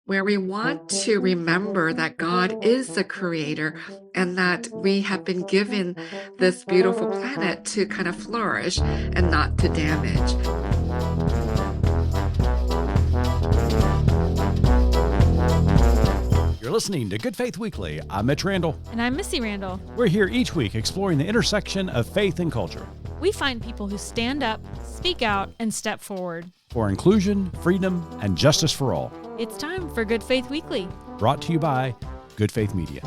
where we want to remember that God is the creator and that we have been given this beautiful planet to kind of flourish and not to damage. You're listening to Good Faith Weekly. I'm Mitch Randall. And I'm Missy Randall. We're here each week exploring the intersection of faith and culture. We find people who stand up, speak out, and step forward. For inclusion, freedom, and justice for all. It's time for Good Faith Weekly. Brought to you by Good Faith Media.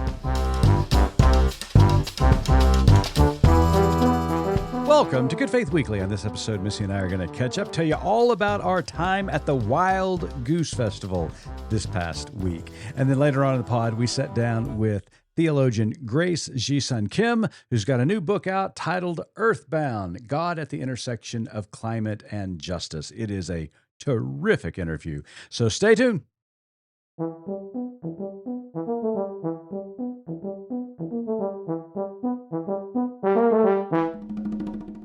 Welcome to Good Faith Weekly. On this episode, Missy and I are going to catch up, tell you all about our time at the Wild Goose Festival this past week. And then later on in the pod, we sat down with theologian Grace Ji-Sun Kim, who's got a new book out titled Earthbound, God at the Intersection of Climate and Justice. It is a terrific interview. So stay tuned.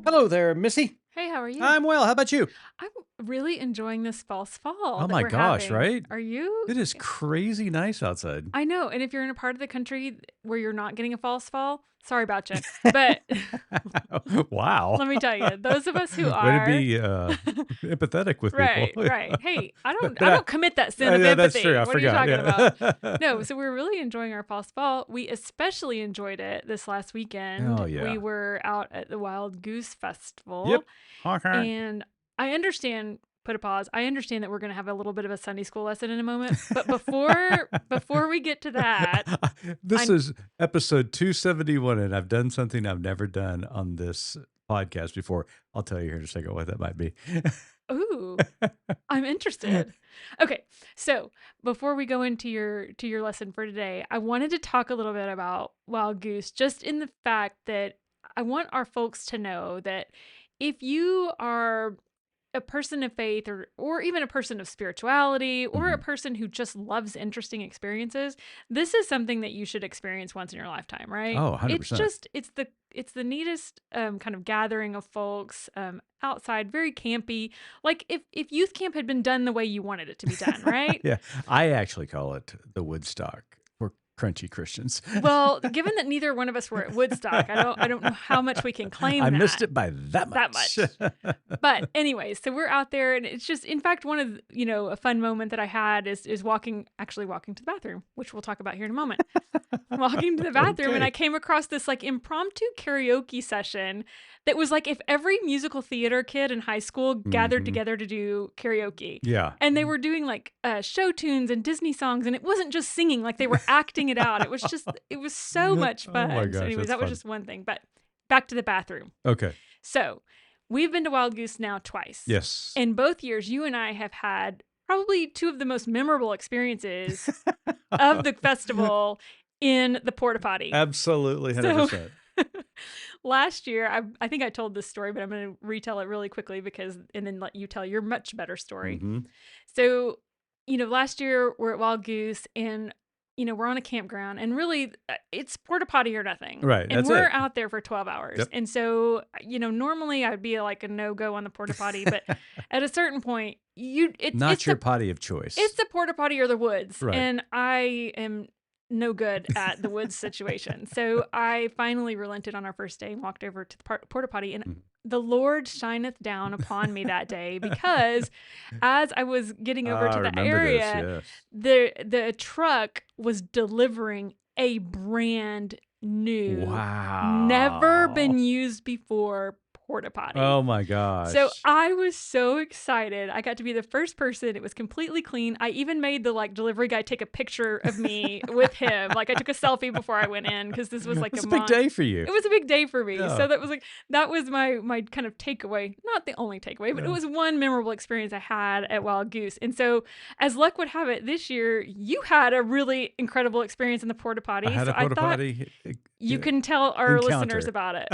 Hello there, Missy. Hey, how are you? I'm well. How about you? I'm really enjoying this false fall. Oh my gosh, right? Are you? It is crazy nice outside. I know. And if you're in a part of the country where you're not getting a false fall, sorry about you. But wow. let me tell you, those of us who Way are to be empathetic with people. Right. Hey, I don't commit that sin of empathy. That's true. I what forgot. are you talking about? No, so we're really enjoying our false fall. We especially enjoyed it this last weekend. Oh, yeah. We were out at the Wild Goose Festival. Yep. And I understand, put a pause. I understand that we're going to have a little bit of a Sunday school lesson in a moment. But before we get to that. This is episode 271, and I've done something I've never done on this podcast before. I'll tell you here in a second what that might be. Ooh, I'm interested. Okay, so before we go into your lesson for today, I wanted to talk a little bit about Wild Goose, just in the fact that I want our folks to know that if you are a person of faith or even a person of spirituality or a person who just loves interesting experiences, this is something that you should experience once in your lifetime, right? Oh, 100%. It's the neatest kind of gathering of folks outside, very campy. Like if youth camp had been done the way you wanted it to be done, right? Yeah, I actually call it the Woodstock for crunchy Christians. Well, given that neither one of us were at Woodstock, I don't know how much we can claim I that. missed it by that much. But anyways, so we're out there, and it's just, in fact, one of, a fun moment that I had is walking to the bathroom, which we'll talk about here in a moment. Walking to the bathroom, and I came across this like impromptu karaoke session that was like if every musical theater kid in high school gathered together to do karaoke. Yeah. And they were doing like show tunes and Disney songs, and it wasn't just singing, like they were acting it out. It was so much fun. Oh my gosh, so anyways, that's that was fun. just one thing. But back to the bathroom. Okay. So we've been to Wild Goose now twice. Yes. In both years, you and I have had probably two of the most memorable experiences of the festival in the Porta Potty. Absolutely, 100%. So, last year, I think I told this story, but I'm going to retell it really quickly and then let you tell your much better story. Mm-hmm. So, last year we're at Wild Goose, and we're on a campground, and really it's Porta Potty or nothing. Right. And that's we're it. out there for 12 hours. Yep. And so, normally I'd be like a no-go on the Porta Potty, but at a certain point, it's your potty of choice. It's the Porta Potty or the woods. Right. And I am no good at the woods situation. So I finally relented on our first day and walked over to the Porta Potty, and the Lord shineth down upon me that day, because as I was getting over to the area, the truck was delivering a brand new, never been used before Porta Potty. Oh my gosh. So I was so excited. I got to be the first person. It was completely clean. I even made the delivery guy take a picture of me with him. Like I took a selfie before I went in, because this was like a big day for you. It was a big day for me. Yeah. So that was my kind of takeaway. Not the only takeaway, but it was one memorable experience I had at Wild Goose. And so as luck would have it, this year you had a really incredible experience in the Porta Potty. I had a Porta Potty. You can tell our encounter. listeners about it.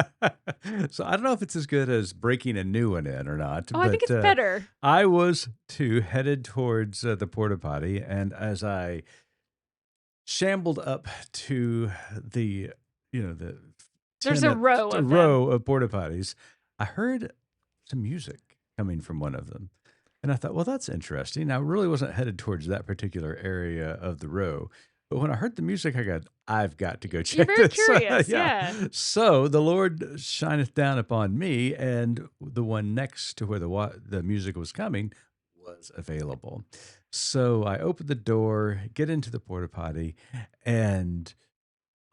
So I don't know if it's as good as breaking a new one in or not. Oh, I think it's better. I was headed towards the Porta Potty, and as I shambled up to the there's a row of Porta Potties, I heard some music coming from one of them. And I thought, well, that's interesting. I really wasn't headed towards that particular area of the row. But when I heard the music, I got, I've got to go You're check very this. curious, Yeah. yeah. So the Lord shineth down upon me, and the one next to where the music was coming was available. So I opened the door, get into the porta potty, and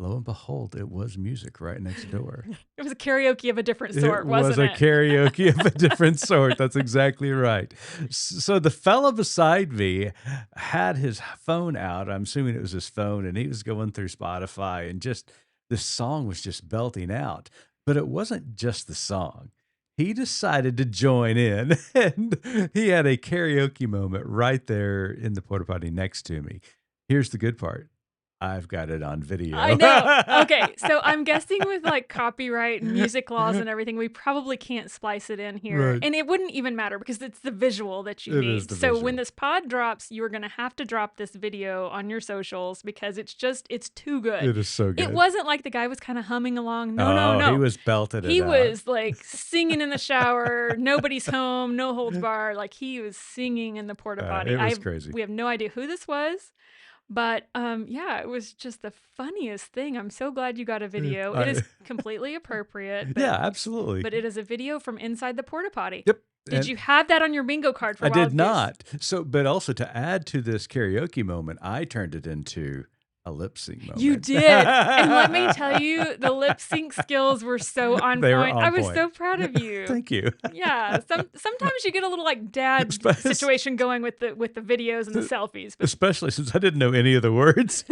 lo and behold, it was music right next door. It was a karaoke of a different It sort, was wasn't a it? karaoke of a different sort. That's exactly right. So the fella beside me had his phone out. I'm assuming it was his phone, and he was going through Spotify, and just this song was just belting out. But it wasn't just the song. He decided to join in, and he had a karaoke moment right there in the porta potty next to me. Here's the good part. I've got it on video. I know. Okay, so I'm guessing with like copyright and music laws and everything, we probably can't splice it in here. Right. And it wouldn't even matter because it's the visual that you It need. is the So when visual. this pod drops, you are going to have to drop this video on your socials because it's too good. It is so good. It wasn't like the guy was kind of humming along. No, Oh, no. he was belted it He out. was like singing in the shower, nobody's home, no holds barred. Like he was singing in the porta potty. It was crazy. We have no idea who this was. But yeah, it was just the funniest thing. I'm so glad you got a video. It is completely appropriate. But, Yeah, absolutely. But it is a video from inside the porta potty. Yep. Did you have that on your bingo card for I Wild did Goose? not. So, but also to add to this karaoke moment, I turned it into a lip sync moment. You did. And let me tell you, the lip sync skills were so on They were point. on I was point. so proud of you. Thank you. Yeah. Sometimes you get a little like dad situation going with the videos and the selfies. But Especially since I didn't know any of the words.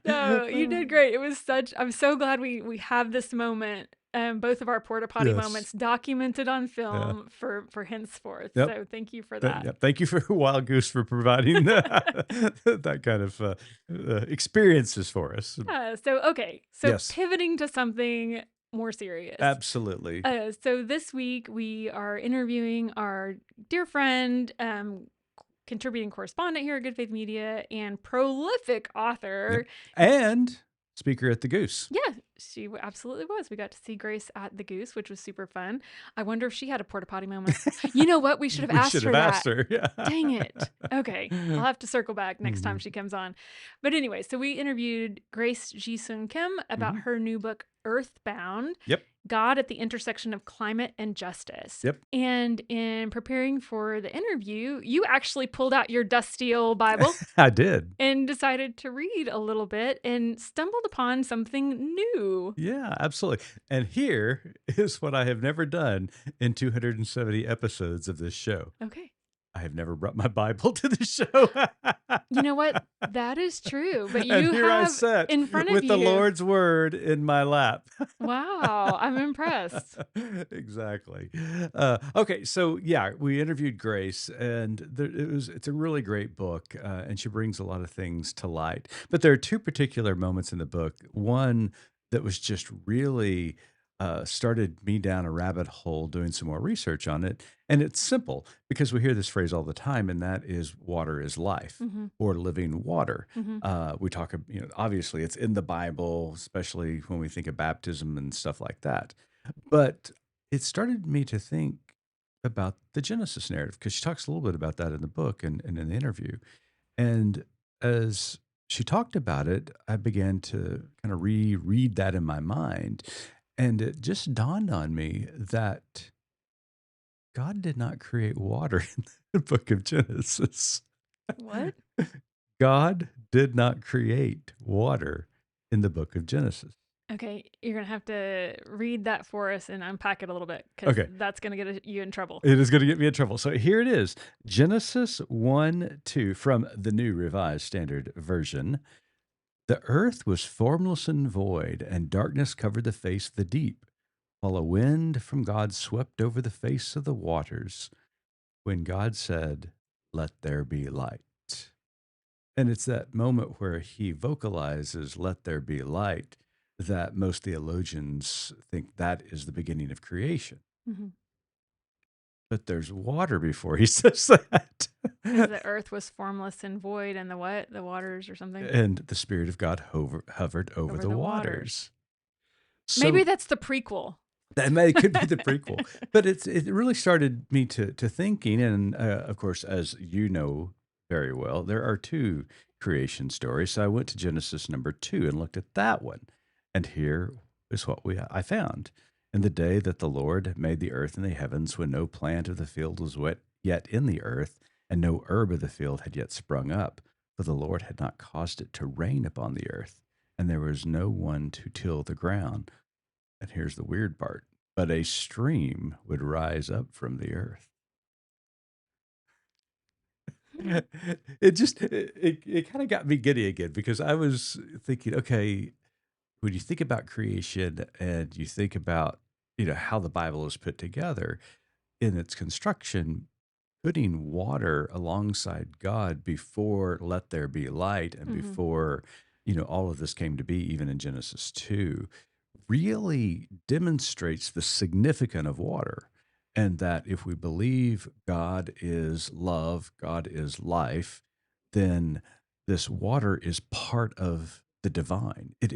no, you did great. It was I'm so glad we have this moment, both of our porta potty moments documented on film for henceforth. Yep. So thank you for that. Thank you for Wild Goose for providing that kind of experiences for us. So Yes. pivoting to something more serious. Absolutely. So this week we are interviewing our dear friend, contributing correspondent here at Good Faith Media and prolific author. And speaker at the Goose. Yeah, she absolutely was. We got to see Grace at the Goose, which was super fun. I wonder if she had a porta potty moment. You know what? We should have asked her that. Yeah. Dang it. Okay. I'll have to circle back next time she comes on. But anyway, so we interviewed Grace Ji-Sung Kim about her new book, Earthbound. Yep. God at the Intersection of Climate and Justice. Yep. And in preparing for the interview, you actually pulled out your dusty old Bible. I did. And decided to read a little bit and stumbled upon something new. Yeah, absolutely. And here is what I have never done in 270 episodes of this show. Okay. I have never brought my Bible to the show. You know what? That is true. But you and here I have sat in front of with you the Lord's word in my lap. Wow, I'm impressed. Exactly. Okay, so yeah, we interviewed Grace, and it's a really great book, and she brings a lot of things to light. But there are two particular moments in the book. One that was just really started me down a rabbit hole doing some more research on it. And it's simple because we hear this phrase all the time, and that is water is life or living water. We talk, obviously it's in the Bible, especially when we think of baptism and stuff like that. But it started me to think about the Genesis narrative because she talks a little bit about that in the book and in the interview. And as she talked about it, I began to kind of reread that in my mind. And it just dawned on me that God did not create water in the book of Genesis. What? God did not create water in the book of Genesis. Okay, you're going to have to read that for us and unpack it a little bit because that's going to get you in trouble. It is going to get me in trouble. So here it is. Genesis 1:2 from the New Revised Standard Version. The earth was formless and void, and darkness covered the face of the deep, while a wind from God swept over the face of the waters. When God said, "Let there be light." And it's that moment where he vocalizes, "Let there be light," that most theologians think that is the beginning of creation. But there's water before he says that. The earth was formless and void, and the what? The waters or something? And the Spirit of God hovered over the waters. So, maybe that's the prequel. It could be the prequel, but it really started me to thinking, and of course, as you know very well, there are two creation stories. So I went to Genesis number 2 and looked at that one, and here is what we I found. In the day that the Lord made the earth and the heavens, when no plant of the field was wet yet in the earth, and no herb of the field had yet sprung up, for the Lord had not caused it to rain upon the earth, and there was no one to till the ground. And here's the weird part, but a stream would rise up from the earth. It kind of got me giddy again because I was thinking, okay, when you think about creation and you think about, how the Bible is put together in its construction, putting water alongside God before let there be light and Hmm. before, all of this came to be, even in Genesis 2, really demonstrates the significance of water. And that if we believe God is love, God is life, then this water is part of the divine. Hmm.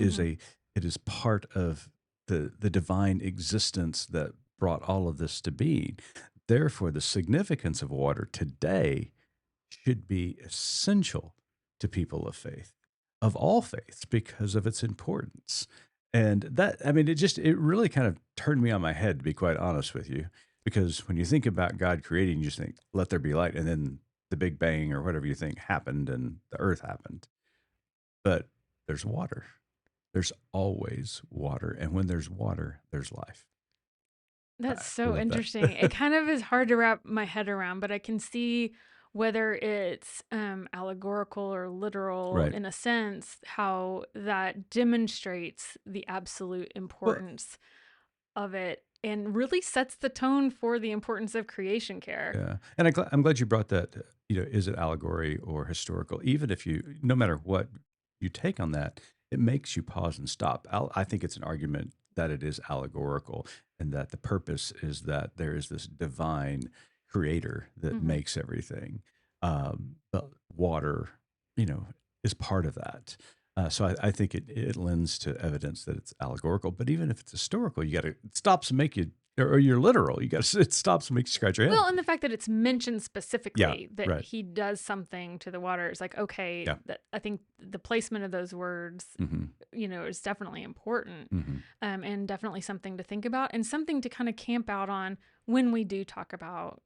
It is part of the divine existence that brought all of this to be. Therefore, the significance of water today should be essential to people of faith, of all faiths, because of its importance. And that, I mean, it really kind of turned me on my head, to be quite honest with you, because when you think about God creating, you just think, let there be light. And then the Big Bang or whatever you think happened and the earth happened. But there's water. There's always water. And when there's water, there's life. That's I so love interesting. It that. kind of is hard to wrap my head around, but I can see whether it's allegorical or literal Right. in a sense, how that demonstrates the absolute Well, importance of it and really sets the tone for the importance of creation care. yeah, and I'm glad you brought that. Is it allegory or historical? Even if no matter what you take on that, it makes you pause and stop. I think it's an argument that it is allegorical, and that the purpose is that there is this divine creator that Hmm. makes everything. But water, is part of that. So I think it lends to evidence that it's allegorical. But even if it's historical, it stops and make you, or you're literal. It stops and makes you scratch your head. Well, and the fact that it's mentioned Yeah, specifically that right. he does something to the water is like, okay, Yeah. that I think the placement of those words, Hmm. is definitely important, Hmm. and definitely something to think about and something to kind of camp out on when we do talk about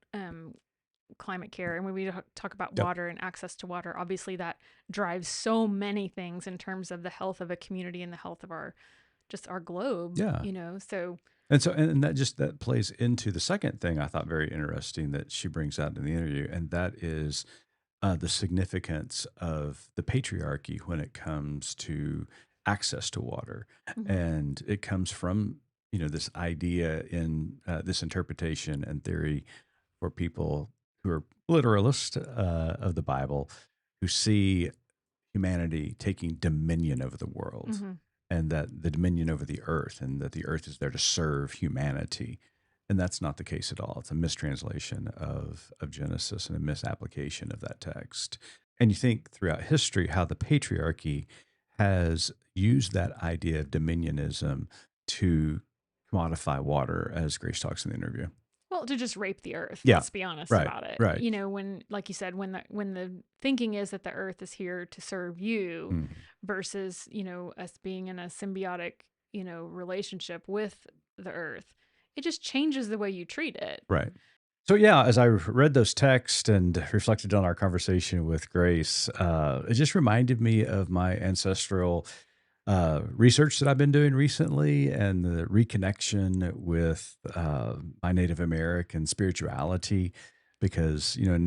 climate care and when we talk about Yep. water and access to water. Obviously, that drives so many things in terms of the health of a community and the health of our just our globe. Yeah. So. And that plays into the second thing I thought very interesting that she brings out in the interview, and that is the significance of the patriarchy when it comes to access to water. Mhm. And it comes from, this idea in this interpretation and theory for people who are literalists of the Bible, who see humanity taking dominion over the world, Mhm. and that the dominion over the earth, and that the earth is there to serve humanity. And that's not the case at all. It's a mistranslation of Genesis and a misapplication of that text. And you think throughout history how the patriarchy has used that idea of dominionism to commodify water, as Grace talks in the interview. Well, to just rape the earth, Yeah, let's be honest right, about it. right. When, like you said, when the thinking is that the earth is here to serve you Mhm. versus, us being in a symbiotic, relationship with the earth, it just changes the way you treat it. Right. So yeah, as I read those texts and reflected on our conversation with Grace, it just reminded me of my ancestral research that I've been doing recently, and the reconnection with my Native American spirituality. Because in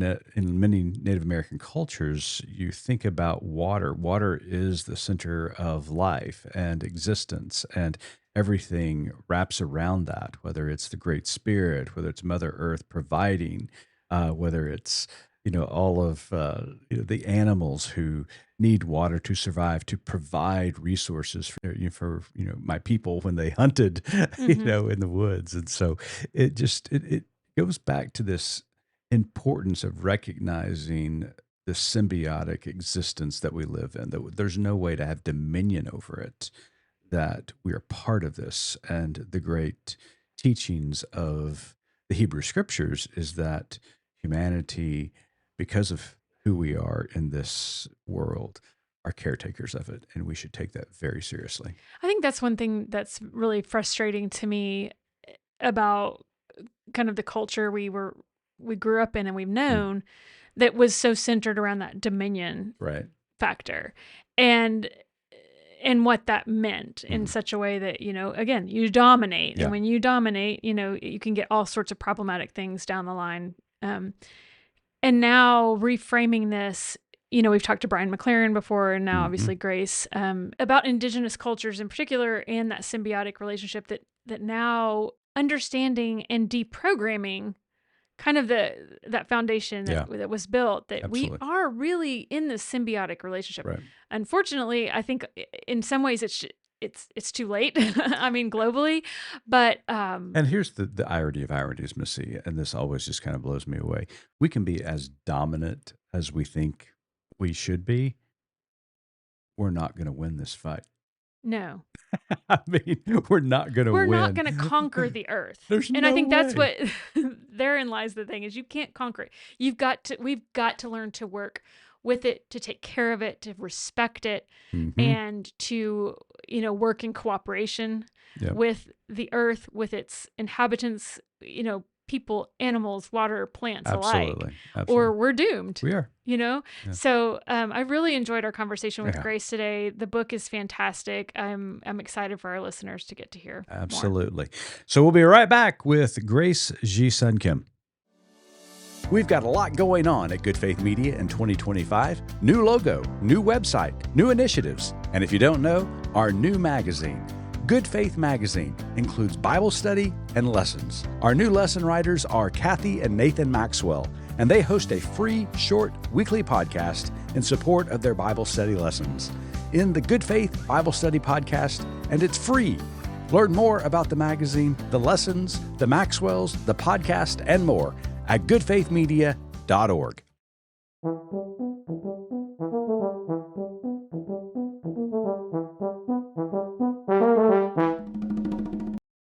many Native American cultures, you think about water. Water is the center of life and existence, and everything wraps around that. Whether it's the Great Spirit, whether it's Mother Earth providing, whether it's all of the animals who need water to survive, to provide resources for my people when they hunted Hmm. in the woods. And so it goes back to this importance of recognizing the symbiotic existence that we live in, that there's no way to have dominion over it, that we are part of this. And the great teachings of the Hebrew scriptures is that humanity, because of who we are in this world, are caretakers of it, and we should take that very seriously. I think that's one thing that's really frustrating to me about kind of the culture we grew up in and we've known that was so centered around that dominion Right. factor and what that meant in Mhm. such a way that, again, you dominate. Yeah. And when you dominate, you can get all sorts of problematic things down the line. And now reframing this, we've talked to Brian McLaren before, and now obviously Grace, about indigenous cultures in particular and that symbiotic relationship that now understanding and deprogramming kind of that foundation Yeah. that was built, that Absolutely. we are really in this symbiotic relationship. Right. Unfortunately, I think in some ways it's too late. I mean, globally, but And here's the irony of ironies, Missy, and this always just kind of blows me away. We can be as dominant as we think we should be. We're not going to win this fight. no. I mean, we're not going to We're win. not going to conquer the earth. There's And no I think that's way. what therein lies the thing, is you can't conquer it. We've got to learn to work with it, to take care of it, to respect it, Mhm. and to, work in cooperation Yep. with the earth, with its inhabitants, people, animals, water, plants alike, Absolutely. or Absolutely. we're doomed. We are. Yeah. So I really enjoyed our conversation with Yeah. Grace today. The book is fantastic. I'm excited for our listeners to get to hear more. Absolutely. So we'll be right back with Grace Ji Sun Kim. We've got a lot going on at Good Faith Media in 2025. New logo, new website, new initiatives, and if you don't know, our new magazine. Good Faith Magazine includes Bible study and lessons. Our new lesson writers are Kathy and Nathan Maxwell, and they host a free, short, weekly podcast in support of their Bible study lessons. In the Good Faith Bible Study Podcast, and it's free. Learn more about the magazine, the lessons, the Maxwells, the podcast, and more at goodfaithmedia.org.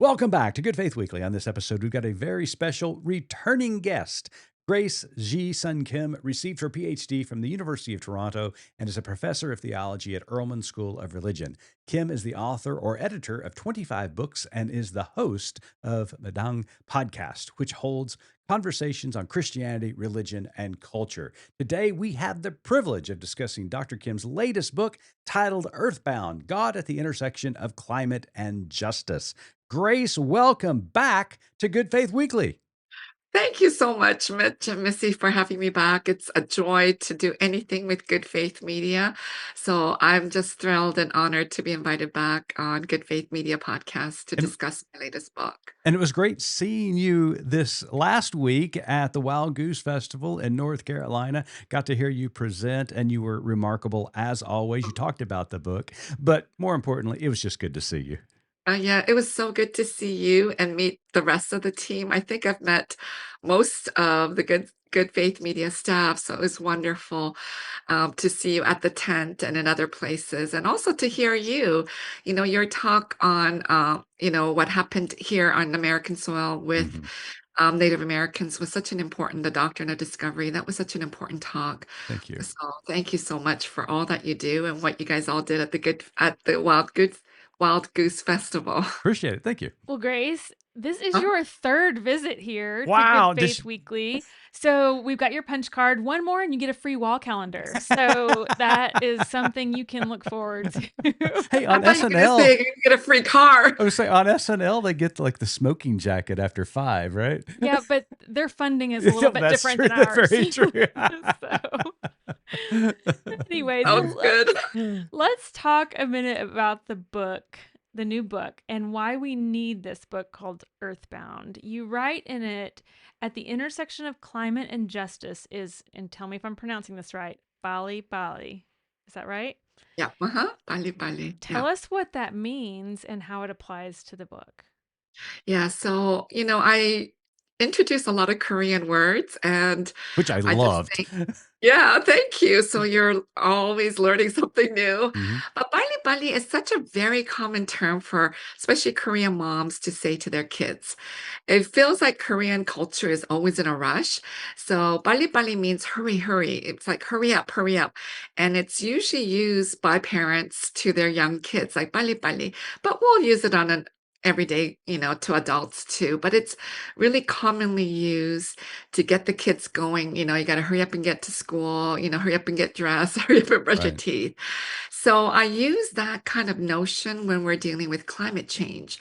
Welcome back to Good Faith Weekly. On this episode, we've got a very special returning guest. Grace Ji Sun Kim received her Ph.D. from the University of Toronto and is a professor of theology at Earlham School of Religion. Kim is the author or editor of 25 books and is the host of Madang Podcast, which holds conversations on Christianity, religion, and culture. Today, we have the privilege of discussing Dr. Kim's latest book titled Earthbound, God at the Intersection of Climate and Justice. Grace, welcome back to Good Faith Weekly. Thank you so much, Mitch and Missy, for having me back. It's a joy to do anything with Good Faith Media. So I'm just thrilled and honored to be invited back on Good Faith Media podcast to discuss my latest book. And it was great seeing you this last week at the Wild Goose Festival in North Carolina. Got to hear you present, and you were remarkable as always. You talked about the book, but more importantly, it was just good to see you. Yeah, it was so good to see you and meet the rest of the team. I think I've met most of the Good Faith Media staff, so it was wonderful to see you at the tent and in other places, and also to hear you. Your talk on what happened here on American soil with Native Americans was such an important, the doctrine of discovery. That was such an important talk. Thank you. So thank you so much for all that you do and what you guys all did at the Wild Goose Festival. Appreciate it. Thank you. Well, Grace, this is your third visit here Wow, to Good Faith Weekly. So we've got your punch card. One more and you get a free wall calendar. So that is something you can look forward to. Hey, on I thought you were gonna SNL, say you get a free car. I was saying on SNL, they get like the smoking jacket after 5, right? Yeah, but their funding is a little bit That's different true. than ours. Very true. Anyways, Sounds good. let's talk a minute about the book, the new book, and why we need this book called Earthbound. You write in it, at the intersection of climate and justice is, and tell me if I'm pronouncing this right, Bali Bali. Is that right? Yeah. Bali Bali. Tell us what that means and how it applies to the book. Yeah. So, I introduce a lot of Korean words, and which I I just loved. think yeah, thank you. So you're always learning something new. Mhm. But bali bali is such a very common term for especially Korean moms to say to their kids. It feels like Korean culture is always in a rush. So bali bali means hurry, hurry. It's like hurry up, hurry up. And it's usually used by parents to their young kids, like bali bali. But we'll use it on an everyday, to adults too. But it's really commonly used to get the kids going. You got to hurry up and get to school, hurry up and get dressed, hurry up and brush your Right. teeth. So I use that kind of notion when we're dealing with climate change.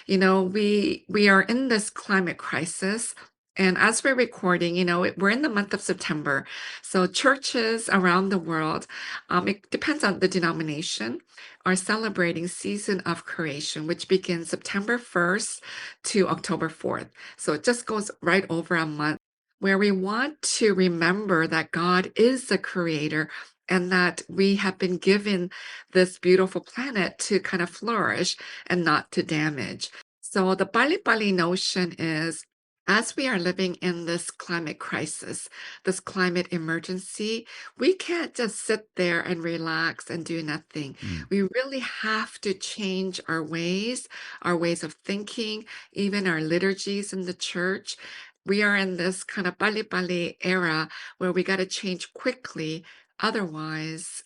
We are in this climate crisis. And as we're recording, we're in the month of September. So churches around the world, it depends on the denomination, are celebrating Season of Creation, which begins September 1st to October 4th. So it just goes right over a month where we want to remember that God is the creator and that we have been given this beautiful planet to kind of flourish and not to damage. So the Bali Bali notion is as we are living in this climate crisis, this climate emergency, we can't just sit there and relax and do nothing. Mm. We really have to change our ways of thinking, even our liturgies in the church. We are in this kind of Bali Bali era where we got to change quickly. Otherwise,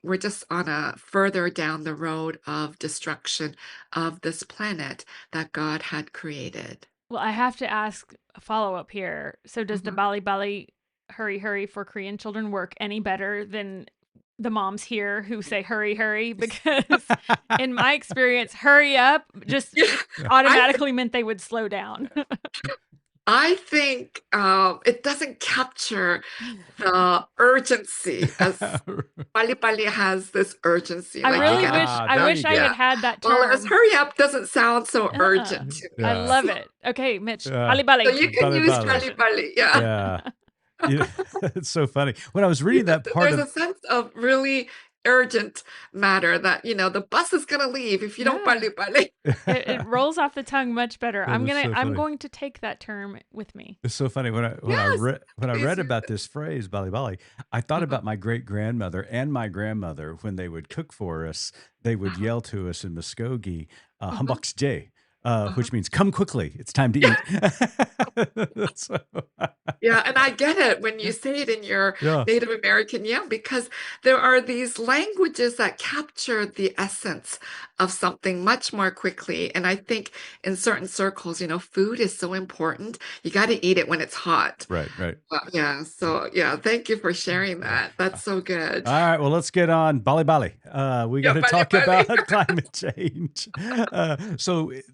we're just on a further down the road of destruction of this planet that God had created. Well, I have to ask a follow-up here. So does the Mhm. Bali Bali hurry hurry for Korean children work any better than the moms here who say hurry hurry? Because in my experience, hurry up just Yeah, I th automatically meant they would slow down. I think, it doesn't capture the urgency as Pali Pali has this urgency, I like, you really gotta wish Ah, I there wish you I yeah. had go. had that Whereas term. hurry up doesn't sound so Uh-uh. urgent to I me. Yeah. love it. Okay, Mitch, Yeah. Bali So Bali. you can Bali use Bali. Pali Pali, yeah. Yeah. Yeah. It's so funny. When I was Yeah, reading that part there's of a sense of really urgent matter that, the bus is gonna leave if you don't Yeah. Pali Pali. It rolls off the tongue much better. that is so I'm funny. going to take that term with me. It's so funny Yes, when I please read use about it. this phrase "bali bali," I thought Mhm, about my great grandmother and my grandmother when they would cook for us. They would uh-huh, yell to us in Muskogee, mhm, "Humbux J," uh-huh. which means "Come quickly, it's time to eat." so, Yeah, and I get it when you say it in your yeah, Native American, yeah, because there are these languages that capture the essence of something much more quickly. And I think in certain circles, food is so important. You got to eat it when it's hot. right, right. Yeah. So, yeah, thank you for sharing Yeah. that. That's so good. All right, well, let's get on Bali Bali. We got Yeah, to bali talk bali. about climate change.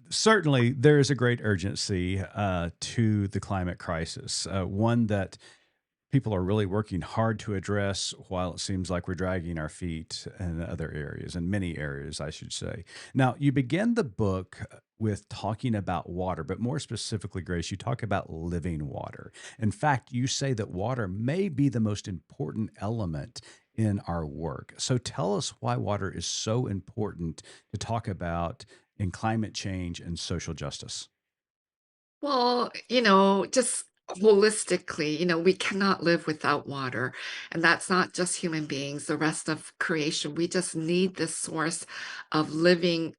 Certainly, there is a great urgency to the climate crisis, one that people are really working hard to address while it seems like we're dragging our feet in other areas, in many areas, I should say. Now, you begin the book with talking about water, but more specifically, Grace, you talk about living water. In fact, you say that water may be the most important element in our work. So tell us why water is so important to talk about in climate change and social justice. Well, just holistically, we cannot live without water. And that's not just human beings, the rest of creation. We just need this source of living,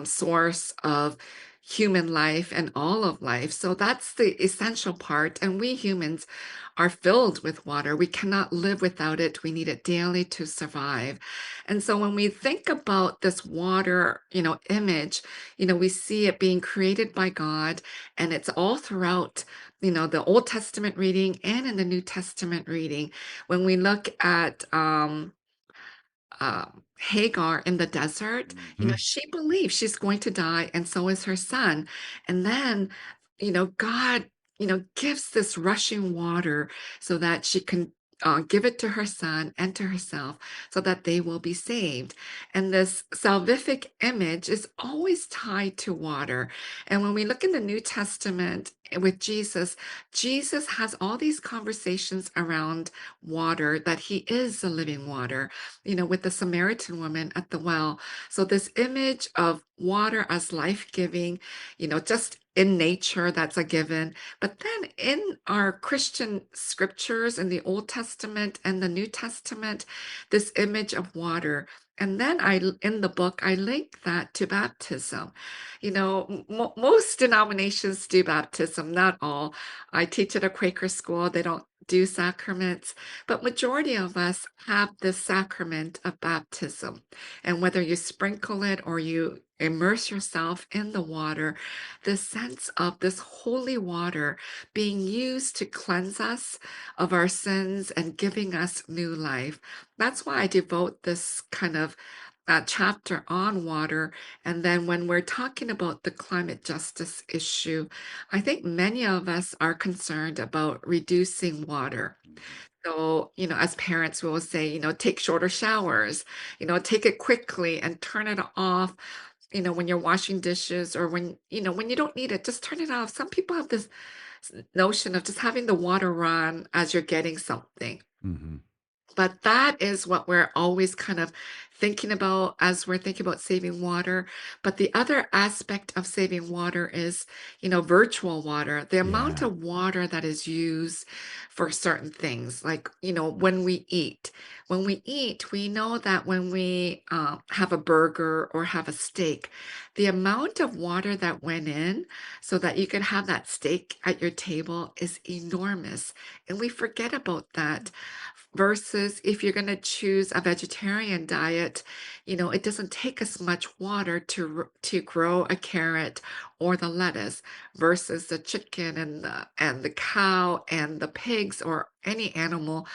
source of human life and all of life. So that's the essential part. And we humans are filled with water. We cannot live without it. We need it daily to survive. And so when we think about this water, image, we see it being created by God and it's all throughout the Old Testament reading and in the New Testament reading. When we look at Hagar in the desert, Mhm. she believes she's going to die, and so is her son. And then, God, gives this rushing water so that she can give it to her son and to herself so that they will be saved. And this salvific image is always tied to water. And when we look in the New Testament with Jesus, Jesus has all these conversations around water, that he is the living water with the Samaritan woman at the well. So, this image of water as life giving, just in nature, that's a given. But then in our Christian scriptures in the Old Testament and the New Testament, this image of water. And then in the book, I link that to baptism. Most denominations do baptism, not all. I teach at a Quaker school. They don't do sacraments, but majority of us have the sacrament of baptism. And whether you sprinkle it or you immerse yourself in the water, the sense of this holy water being used to cleanse us of our sins and giving us new life. That's why I devote this kind of chapter on water. And then when we're talking about the climate justice issue, I think many of us are concerned about reducing water. Mhm. So, as parents, we will say, take shorter showers, take it quickly and turn it off, when you're washing dishes or when you don't need it, just turn it off. Some people have this notion of just having the water run as you're getting something. Mhm. But that is what we're always kind of thinking about as we're thinking about saving water. But the other aspect of saving water is, virtual water, the amount Yeah. of water that is used for certain things. Like, when we eat. When we eat, we know that when we have a burger or have a steak, the amount of water that went in so that you could have that steak at your table is enormous. And we forget about that. Versus if you're going to choose a vegetarian diet, it doesn't take as much water to grow a carrot or the lettuce versus the chicken and the cow and the pigs or any animal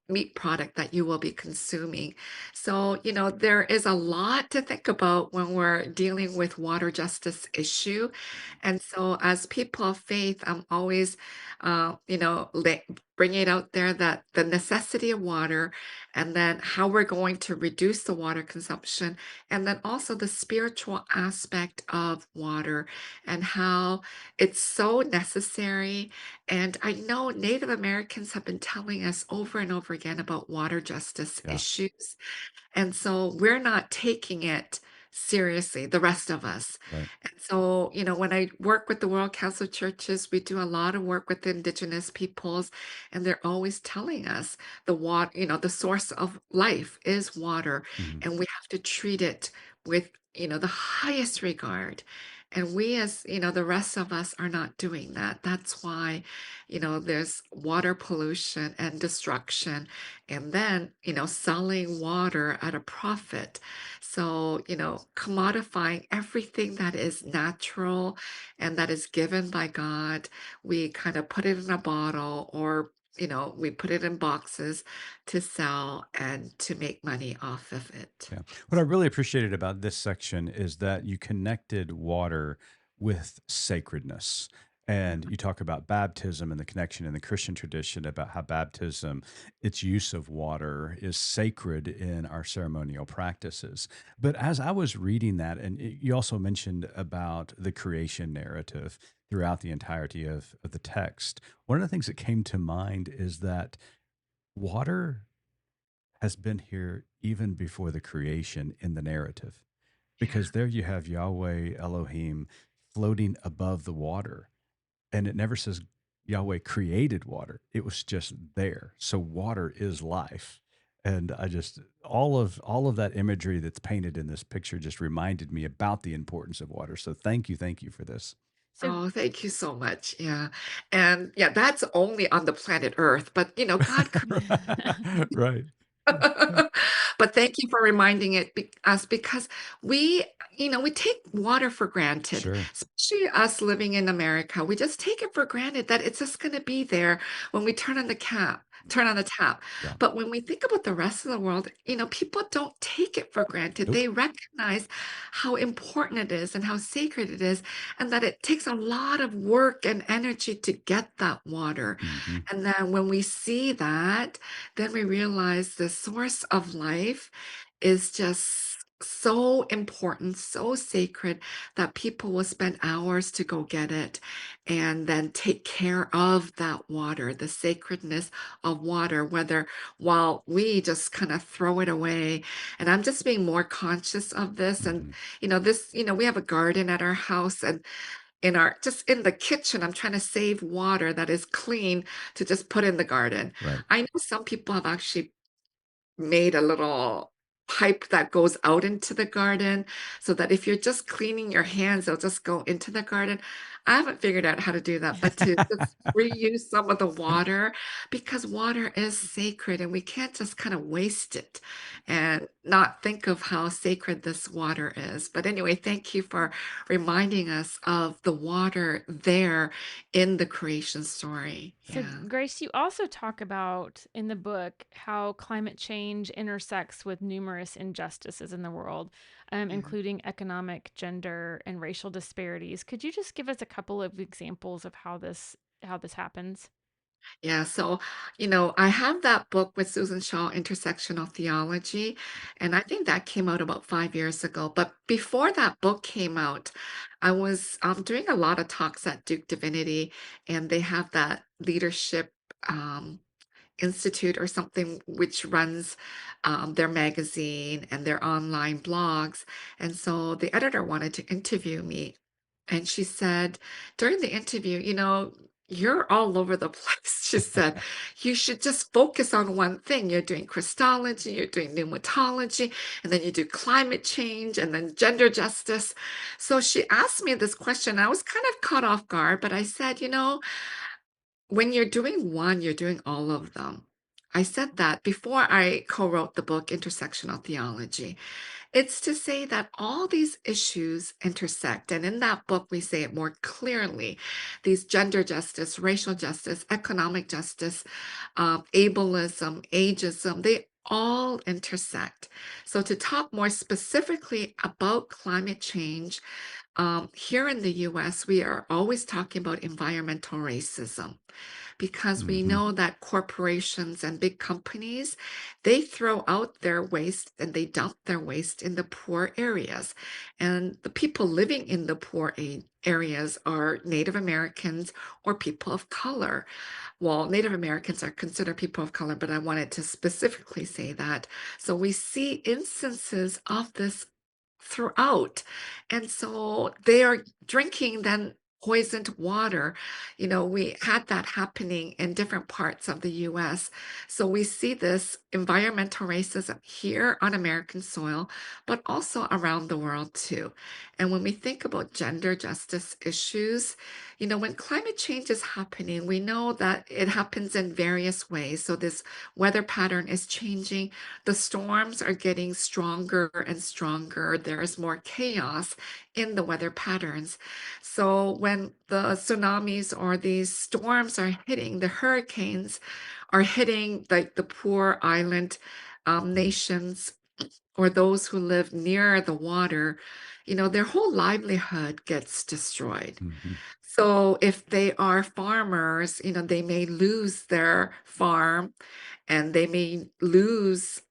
meat product that you will be consuming. So, there is a lot to think about when we're dealing with water justice issue. Mhm. And so, as people of faith, I'm always, bringing it out there that the necessity of water, and then how we're going to reduce the water consumption, and then also the spiritual aspect of water and how it's so necessary. And I know Native Americans have been telling us over and over again about water justice Yeah. issues. And so we're not taking it seriously, the rest of us. Right. And so, when I work with the World Council of Churches, we do a lot of work with Indigenous peoples, and they're always telling us the source of life is water, Mhm. and we have to treat it with, the highest regard. And we, as the rest of us are not doing that. That's why, there's water pollution and destruction and then selling water at a profit. So commodifying everything that is natural and that is given by God, we kind of put it in a bottle or we put it in boxes to sell and to make money off of it. Yeah. What I really appreciated about this section is that you connected water with sacredness. And you talk about baptism and the connection in the Christian tradition about how baptism, its use of water, is sacred in our ceremonial practices. But as I was reading that, and you also mentioned about the creation narrative throughout the entirety of the text, one of the things that came to mind is that water has been here even before the creation in the narrative, Yeah. because there you have Yahweh Elohim floating above the water, and it never says Yahweh created water. It was just there. So water is life. And I just all of that imagery that's painted in this picture just reminded me about the importance of water. So thank you for this. So Oh, thank you so much. Yeah. And yeah, that's only on the planet Earth, but God created. Right. But thank you for reminding us because we take water for granted, Sure. especially us living in America. We just take it for granted that it's just going to be there when we turn on the tap. Yeah. But when we think about the rest of the world, people don't take it for granted. Nope. They recognize how important it is and how sacred it is, and that it takes a lot of work and energy to get that water. Hmm. And then when we see that, then we realize the source of life is just so important, so sacred that people will spend hours to go get it and then take care of that water, the sacredness of water, whether while we just kind of throw it away. And I'm just being more conscious of this. And, Hmm. we have a garden at our house, and in our just in the kitchen. I'm trying to save water that is clean to just put in the garden. Right. I know some people have actually made a little pipe that goes out into the garden so that if you're just cleaning your hands, they'll just go into the garden. I haven't figured out how to do that, but to just reuse some of the water because water is sacred and we can't just kind of waste it and not think of how sacred this water is. But anyway, thank you for reminding us of the water there in the creation story. So, Yeah. Grace, you also talk about in the book how climate change intersects with numerous injustices in the world, Yeah. including economic, gender, and racial disparities. Could you just give us a couple of examples of how this happens? Yeah, so, I have that book with Susan Shaw, Intersectional Theology, and I think that came out about 5 years ago. But before that book came out, I was doing a lot of talks at Duke Divinity, and they have that leadership um, institute or something which runs their magazine and their online blogs. And so the editor wanted to interview me. And she said during the interview, you're all over the place. She said, you should just focus on one thing. You're doing Christology, you're doing pneumatology, and then you do climate change and then gender justice. So she asked me this question. I was kind of caught off guard, but I said, when you're doing one, you're doing all of them. I said that before I co-wrote the book, Intersectional Theology. It's to say that all these issues intersect. And in that book, we say it more clearly. These gender justice, racial justice, economic justice, ableism, ageism, they all intersect. So to talk more specifically about climate change, here in the US, we are always talking about environmental racism because we Hmm. know that corporations and big companies, they throw out their waste and they dump their waste in the poor areas. And the people living in the poor areas are Native Americans or people of color. Well, Native Americans are considered people of color, but I wanted to specifically say that. So we see instances of this throughout. And so they are drinking then poisoned water. We had that happening in different parts of the US. So we see this environmental racism here on American soil, but also around the world too. And when we think about gender justice issues, when climate change is happening, we know that it happens in various ways. So this weather pattern is changing. The storms are getting stronger and stronger. There is more chaos in the weather patterns. So when the tsunamis or these storms are hitting, the hurricanes are hitting like the poor island nations or those who live near the water, their whole livelihood gets destroyed. Hmm. So if they are farmers, they may lose their farm and they may lose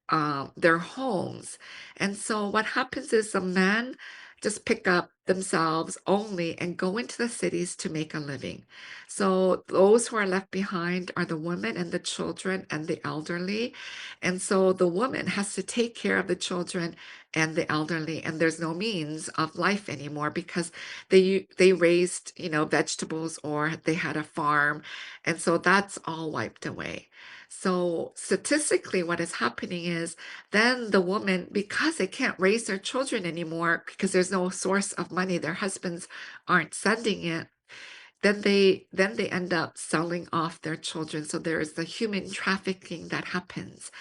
their homes. And so what happens is the men just pick up themselves only and go into the cities to make a living. So those who are left behind are the women and the children and the elderly. And so the woman has to take care of the children and the elderly, and there's no means of life anymore because they raised, vegetables or they had a farm, and so that's all wiped away. So statistically, what is happening is then the woman, because they can't raise their children anymore because there's no source of money, their husbands aren't sending it, then they end up selling off their children. So there is the human trafficking that happens,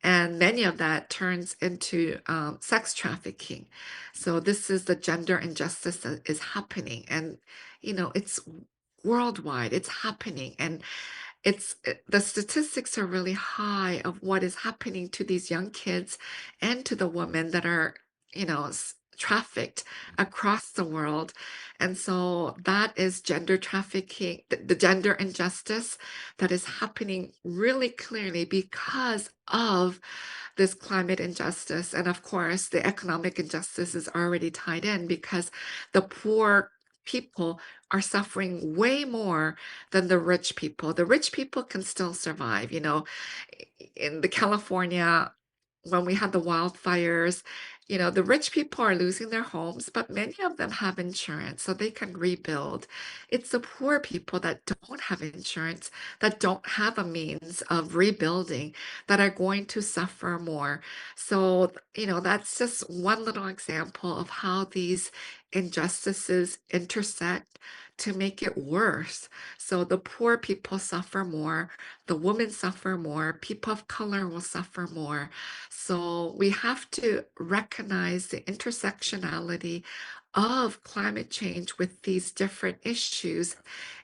and many of that turns into sex trafficking. So this is the gender injustice that is happening, and it's worldwide. It's happening, and the statistics are really high of what is happening to these young kids and to the women that are, trafficked across the world. And so that is gender trafficking, the gender injustice that is happening really clearly because of this climate injustice. And of course, the economic injustice is already tied in because the poor people are suffering way more than the rich people. The rich people can still survive. In the California when we had the wildfires, the rich people are losing their homes, but many of them have insurance, so they can rebuild. It's the poor people that don't have insurance, that don't have a means of rebuilding, that are going to suffer more. So, that's just one little example of how these injustices intersect to make it worse. So the poor people suffer more, the women suffer more, people of color will suffer more. So we have to recognize the intersectionality of climate change with these different issues.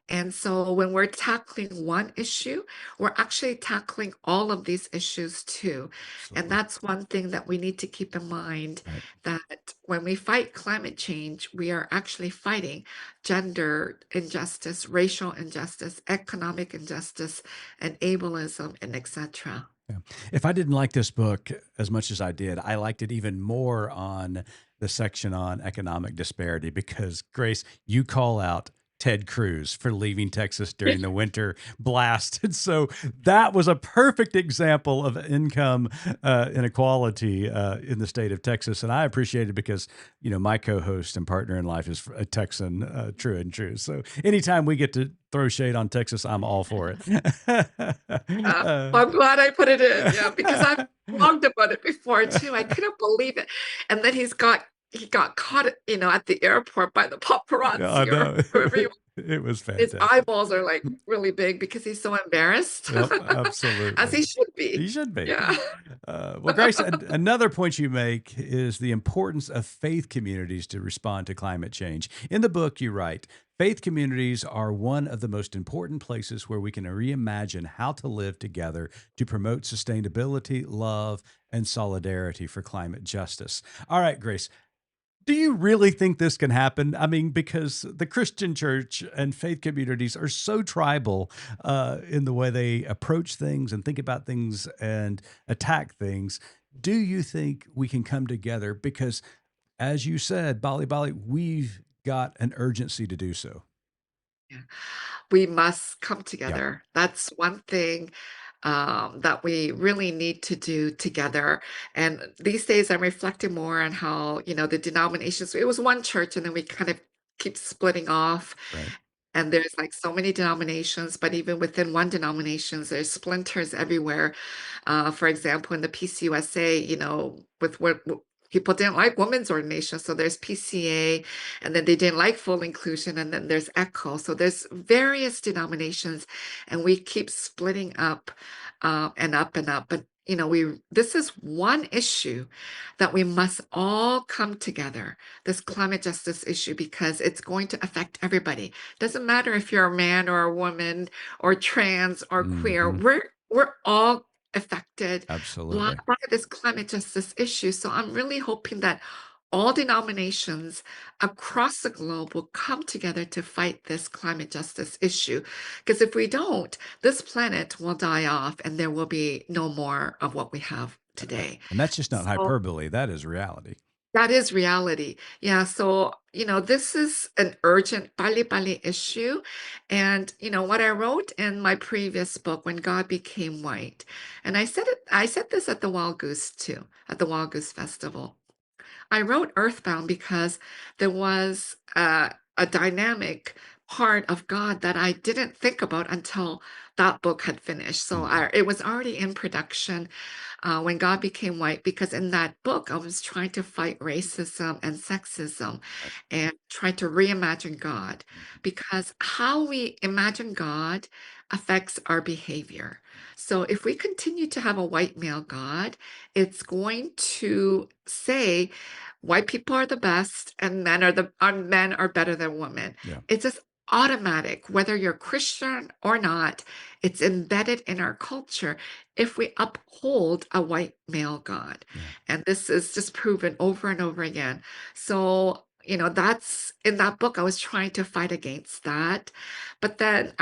And so when we're tackling one issue, we're actually tackling all of these issues too. And Absolutely. that's one thing that we need to keep in mind, Right. that when we fight climate change, we are actually fighting gender injustice, racial injustice, economic injustice, and ableism, and etc. Yeah. If I didn't like this book as much as I did, I liked it even more on the section on economic disparity because, Grace, you call out Ted Cruz for leaving Texas during the winter blast. And so that was a perfect example of income inequality in the state of Texas. And I appreciate it because, my co-host and partner in life is a Texan, true and true. So anytime we get to throw shade on Texas, I'm all for it. Well, I'm glad I put it in, yeah, because I've blogged about it before too. I couldn't believe it. And then he got caught, at the airport by the Yeah, I paparazzi or know. whoever he was. It was His fantastic. eyeballs are like really big because he's so embarrassed, Yep, as absolutely. he should be. You should be. Yeah. Well, Grace, another point you make is the importance of faith communities to respond to climate change. In the book, you write, faith communities are one of the most important places where we can reimagine how to live together to promote sustainability, love, and solidarity for climate justice. All right, Grace, do you really think this can happen? I mean, because the Christian church and faith communities are so tribal in the way they approach things and think about things and attack things. Do you think we can come together? Because, as you said, Bali Bali, we've got an urgency to do so. Yeah. We must come Yeah, together. That's one thing that we really need to do together. And these days, I'm reflecting more on how, the denominations, it was one church, and then we kind of keep splitting off. right. And there's like so many denominations, but even within one denominations, there's splinters everywhere. For example, in the PCUSA, with what people didn't like women's ordination, so there's PCA, and then they didn't like full inclusion, and then there's ECHO. So there's various denominations, and we keep splitting up, and up and up. But we this is one issue that we must all come together. This climate justice issue, because it's going to affect everybody. Doesn't matter if you're a man or a woman or trans or queer. Hmm. We're all affected Absolutely. by this climate justice issue. So I'm really hoping that all denominations across the globe will come together to fight this climate justice issue. Because if we don't, this planet will die off and there will be no more of what we have today. And that's just not So hyperbole, that is reality. that is reality. Yeah. So, this is an urgent Pali Pali issue. And, what I wrote in my previous book, When God Became White, and I said this at the Wild Goose too, at the Wild Goose Festival. I wrote Earthbound because there was a dynamic part of God that I didn't think about until that book had finished. So Mhm. it was already in production when God Became White, because in that book, I was trying to fight racism and sexism Right. and try to reimagine God, Mhm. because how we imagine God affects our behavior. So if we continue to have a white male God, it's going to say white people are the best and men are better than women. Yeah. It's just automatic, whether you're Christian or not. It's embedded in our culture if we uphold a white male God. Yeah. And this is just proven over and over again. So, that's in that book, I was trying to fight against that. But then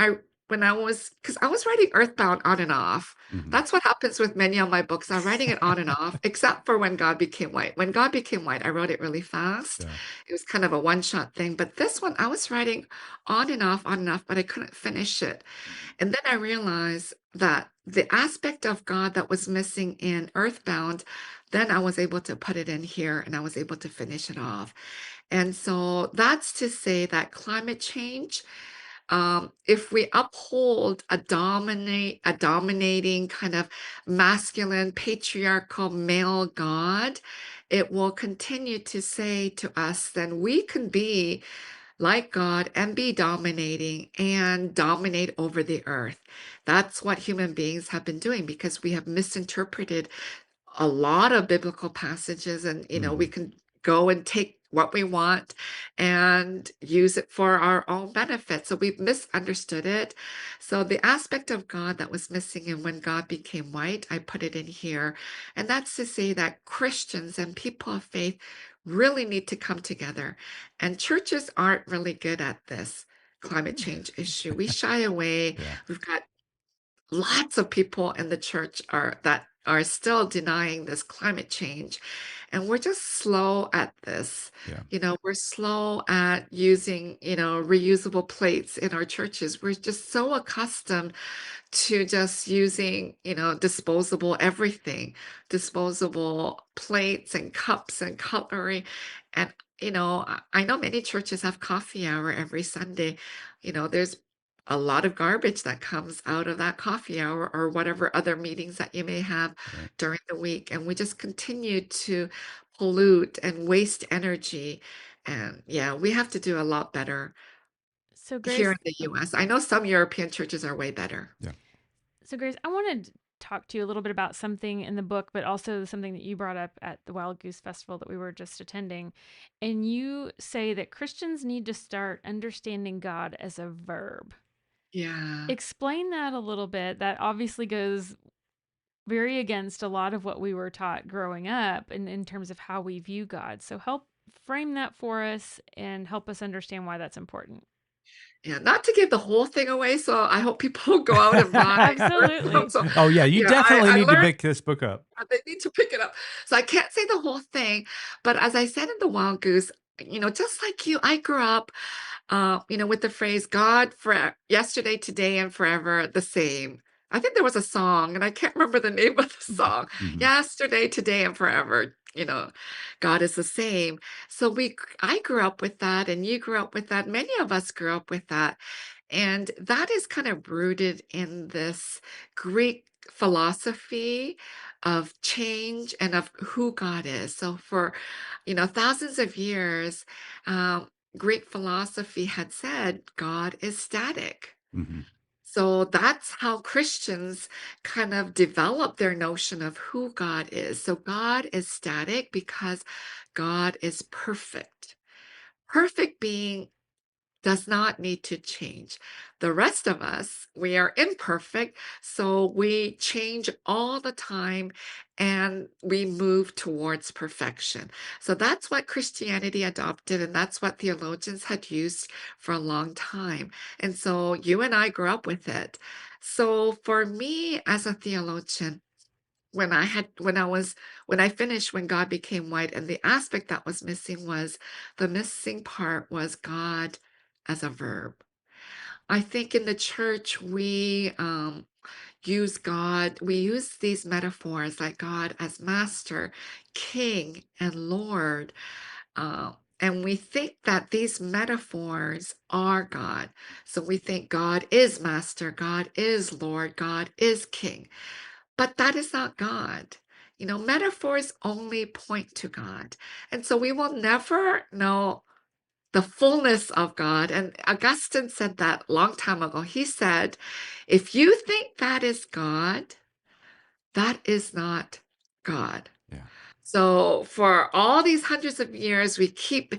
because I was writing Earthbound on and off. Mhm. That's what happens with many of my books. I'm writing it on and off, except for When God Became White. When God Became White, I wrote it really fast. Yeah. It was kind of a one-shot thing. But this one, I was writing on and off, but I couldn't finish it. Mhm. And then I realized that the aspect of God that was missing in Earthbound, then I was able to put it in here and I was able to finish it off. And so that's to say that climate change, if we uphold a dominating kind of masculine, patriarchal male God, it will continue to say to us, then we can be like God and be dominating and dominate over the earth. That's what human beings have been doing because we have misinterpreted a lot of biblical passages, and we Mhm. can go and take what we want and use it for our own benefit. So we've misunderstood it. So the aspect of God that was missing, and when God became white, I put it in here. And that's to say that Christians and people of faith really need to come together. And churches aren't really good at this climate change issue. We shy away. Yeah. We've got lots of people in the church are still denying this climate change, and we're just slow at this. Yeah. We're slow at using, reusable plates in our churches. We're just so accustomed to just using, disposable everything, disposable plates and cups and cutlery. And, I know many churches have coffee hour every Sunday. There's a lot of garbage that comes out of that coffee hour or whatever other meetings that you may have Right. during the week. And we just continue to pollute and waste energy. And yeah, we have to do a lot better So here in Grace, the oh, US. I know some European churches are way better. Yeah. so Grace, I wanted to talk to you a little bit about something in the book, but also something that you brought up at the Wild Goose Festival that we were just attending. And you say that Christians need to start understanding God as a verb. Yeah. Explain that a little bit. That obviously goes very against a lot of what we were taught growing up in terms of how we view God. So help frame that for us and help us understand why that's important. Yeah, not to give the whole thing away, so I hope people go out and buy Earthbound. Absolutely. So, Oh, yeah, you yeah, I definitely I need to learned pick this book up. they need to pick it up. So I can't say the whole thing, but as I said in The Wild Goose, just like you, I grew up, with the phrase "God for yesterday, today, and forever the same." I think there was a song, and I can't remember the name of the song. Mhm. Yesterday, today, and forever. God is the same. So I grew up with that, and you grew up with that. Many of us grew up with that, and that is kind of rooted in this Greek philosophy of change and of who God is. So for, thousands of years, um, Greek philosophy had said God is static. Mhm. So that's how Christians kind of develop their notion of who God is. So God is static because God is perfect. Perfect being does not need to change. The rest of us, we are imperfect, so we change all the time and we move towards perfection. So that's what Christianity adopted, and that's what theologians had used for a long time. And so you and I grew up with it. So for me as a theologian, when I finished when God became white, and the aspect that was missing was the missing part was God as a verb. I think in the church we use these metaphors like God as master, king, and Lord. And we think that these metaphors are God. So we think God is master, God is Lord, God is king. But that is not God. Metaphors only point to God. And so we will never know the fullness of God. And Augustine said that long time ago. He said, if you think that is God, that is not God. Yeah. So for all these hundreds of years, we keep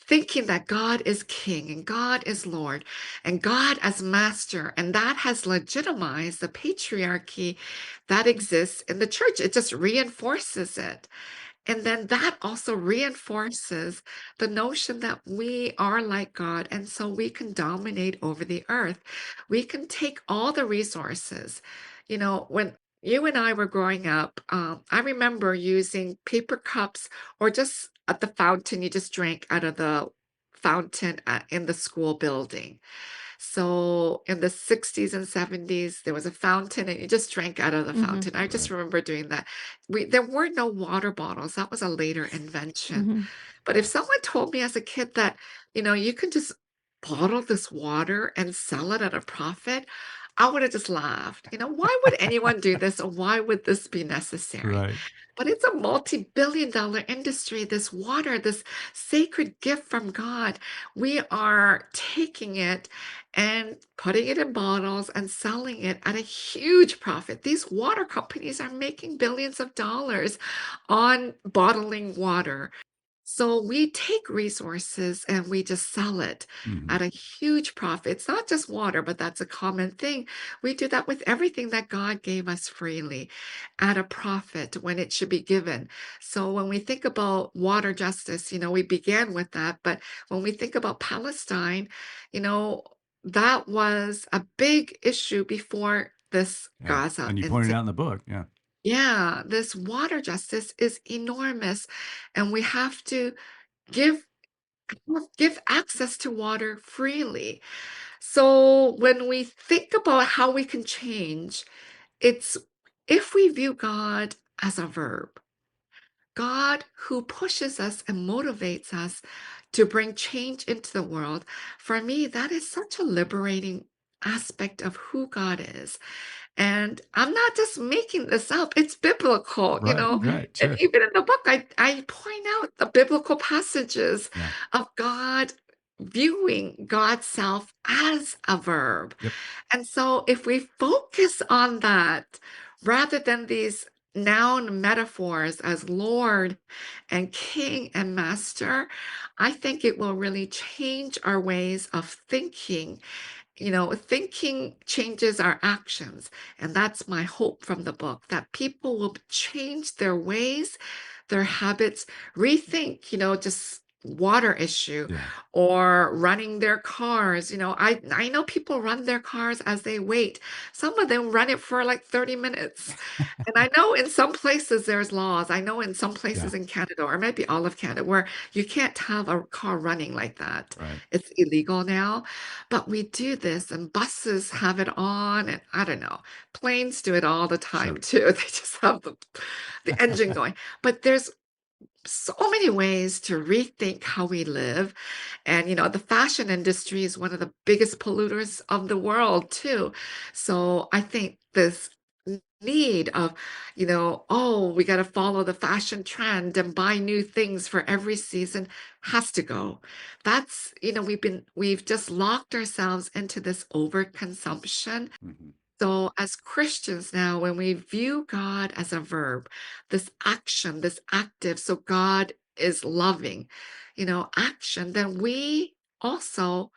thinking that God is king and God is Lord and God as master. And that has legitimized the patriarchy that exists in the church. It just reinforces it. And then that also reinforces the notion that we are like God, and so we can dominate over the earth. We can take all the resources. When you and I were growing up, I remember using paper cups or just at the fountain, you just drank out of the fountain in the school building. So in the 60s and 70s, there was a fountain and you just drank out of the Mhm. fountain. I just Right. remember doing that. There were no water bottles. That was a later invention. Mhm. But if someone told me as a kid that, you can just bottle this water and sell it at a profit, I would have just laughed. Why would anyone do this or why would this be necessary? Right. But it's a multi-billion-dollar industry. This water, this sacred gift from God, we are taking it and putting it in bottles and selling it at a huge profit. These water companies are making billions of dollars on bottling water. So we take resources and we just sell it Mhm. at a huge profit. It's not just water, but that's a common thing. We do that with everything that God gave us freely at a profit when it should be given. So when we think about water justice, we began with that. But when we think about Palestine, you know, that was a big issue before this Yeah. Gaza And you pointed incident. out in the book. Yeah. Yeah, this water justice is enormous, and we have to give give access to water freely. So when we think about how we can change, it's if we view God as a verb, God who pushes us and motivates us to bring change into the world, for me, that is such a liberating aspect of who God is. And I'm not just making this up, it's biblical, Right. Mhm. Right. and Sure. even in the book, I point out the biblical passages Yeah. of God viewing God's self as a verb. Yep. And so if we focus on that rather than these noun metaphors as Lord and King and Master, I think it will really change our ways of thinking. Thinking changes our actions. And that's my hope from the book that people will change their ways, their habits, rethink, just water issue Yeah. or running their cars. I know people run their cars as they wait. Some of them run it for like 30 minutes. And I know in some places there's laws. I know in some Yeah. places in Canada, or maybe all of Canada, where you can't have a car running like that. Right. It's illegal now. But we do this, and buses have it on, and I don't know, planes do it all the time Sure. too. They just have the engine going. But there's so many ways to rethink how we live. And, the fashion industry is one of the biggest polluters of the world, too. So I think this need of, oh, we got to follow the fashion trend and buy new things for every season has to go. That's, we've just locked ourselves into this overconsumption. Mhm. So, as Christians now, when we view God as a verb, this action, this active, so God is loving, action, then we also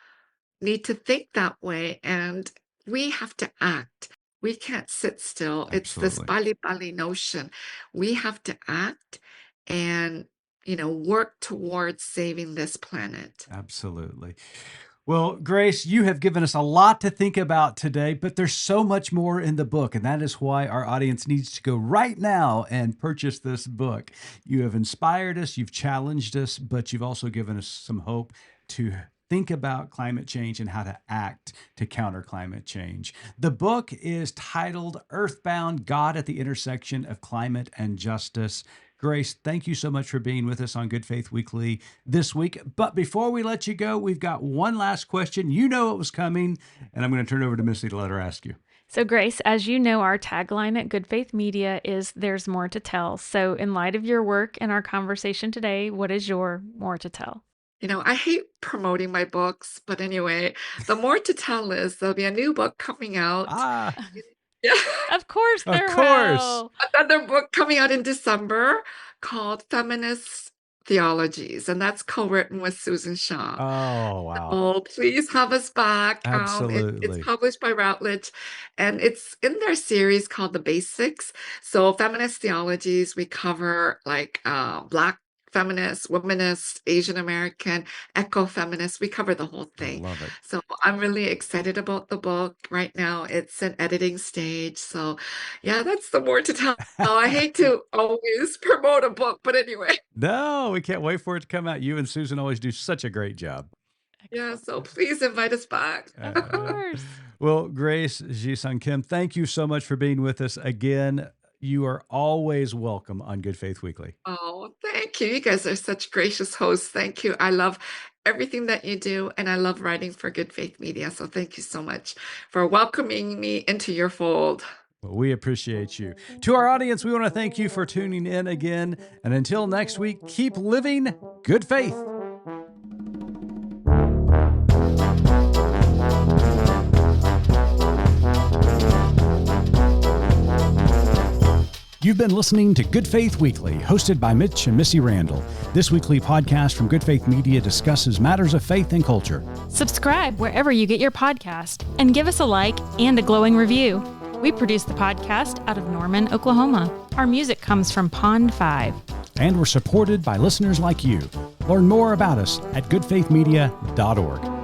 need to think that way and we have to act. We can't sit still. It's this Absolutely. bali bali notion. We have to act and, work towards saving this planet. Absolutely. Well, Grace, you have given us a lot to think about today, but there's so much more in the book, and that is why our audience needs to go right now and purchase this book. You have inspired us, you've challenged us, but you've also given us some hope to think about climate change and how to act to counter climate change. The book is titled Earthbound: God at the Intersection of Climate and Justice. Grace, thank you so much for being with us on Good Faith Weekly this week. But before we let you go, we've got one last question. You know it was coming, and I'm going to turn it over to Missy to let her ask you. So, Grace, as you know, our tagline at Good Faith Media is There's More to Tell. So, in light of your work and our conversation today, what is your more to tell? I hate promoting my books, but anyway, the more to tell is there'll be a new book coming out. Ah, Yeah. Of course, of there course. will. Another book coming out in December called Feminist Theologies, and that's co-written with Susan Shaw. Oh, wow. Oh, please have us back. It's Absolutely. published by Routledge, and it's in their series called The Basics. So, feminist theologies, we cover like Black feminists, womanist, Asian American, eco-feminist. We cover the whole I thing. love it. So, I'm really excited about the book right now. It's an editing stage. So, yeah, that's the more to tell. I hate to always promote a book, but anyway. No, we can't wait for it to come out. You and Susan always do such a great job. Yeah, so please invite us back. Of course. Well, Grace Ji-Sung Kim, thank you so much for being with us again. You are always welcome on Good Faith Weekly. Oh, thank you. You guys are such gracious hosts. Thank you. I love everything that you do, and I love writing for Good Faith Media. So thank you so much for welcoming me into your fold. Well, we appreciate you. To our audience, we want to thank you for tuning in again. And until next week, keep living good faith. You've been listening to Good Faith Weekly, hosted by Mitch and Missy Randall. This weekly podcast from Good Faith Media discusses matters of faith and culture. Subscribe wherever you get your podcast and give us a like and a glowing review. We produce the podcast out of Norman, Oklahoma. Our music comes from Pond 5. And we're supported by listeners like you. Learn more about us at goodfaithmedia.org.